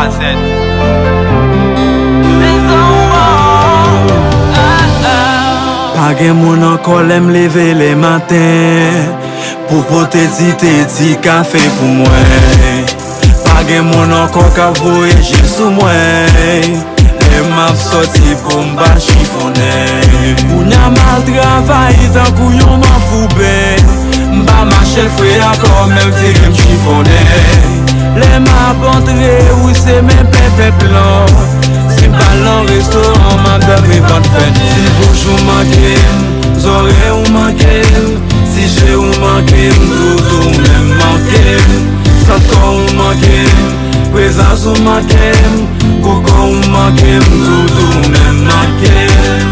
A Z. Pa gen moun anko lem leve le matin pou pote ti kafe pou mwen. Pa gen moun anko ka voyeje sou mwen. Le map soti pou mba chifone. Ou nya mal travay tan kou yon man foube. Mba mache fwe akor men tire m chifone. Le map entre ou se men pepe plan. Si m'bal restaurant, madame et bonne fête. Si bouche ou manquem, zore ou manquem. Si j'ai ou manquem, tout même manquem. Sanko ou manquem, présence ou manquem. Koko ou manquem, tout même manquem.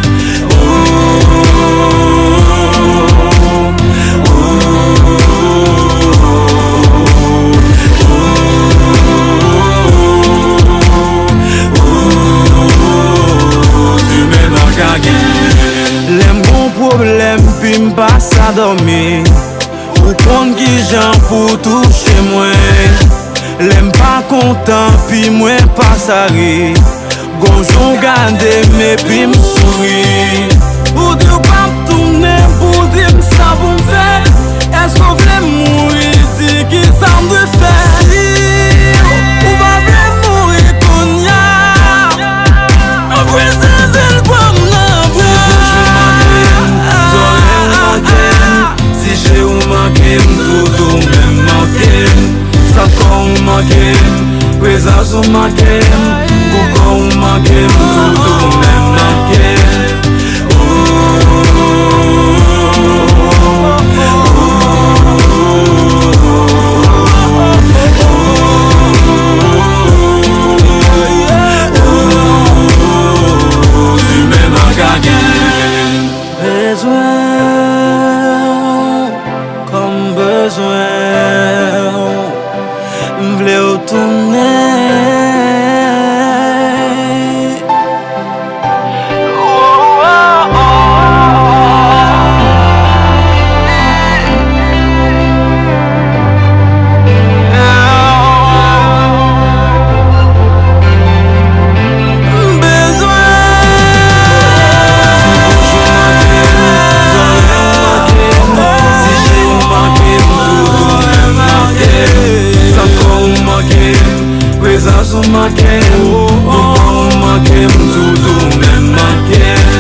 Lem bon problem pi m'pa sa dormi. Ou kon ki jan pou touche mwen. Lem pa kontan pi mwen pa sari. Gonjon gade me pi m'souri. Ou di ou pa m'tourne, pou di m'sa pou m'fè. Esko vle mouri, di ki sa m'dwe fè. Ou pa vle mouri konya. Ou vle se zel kwa m'nan. Tout même manquem, Sanko ou manquem, présence ou manquem, Koko ou manquem, tout même manquem. Tu m'aimes en gagne. M'vle retourner. Présence ou manquem, Koko ou manquem, tout même manquem.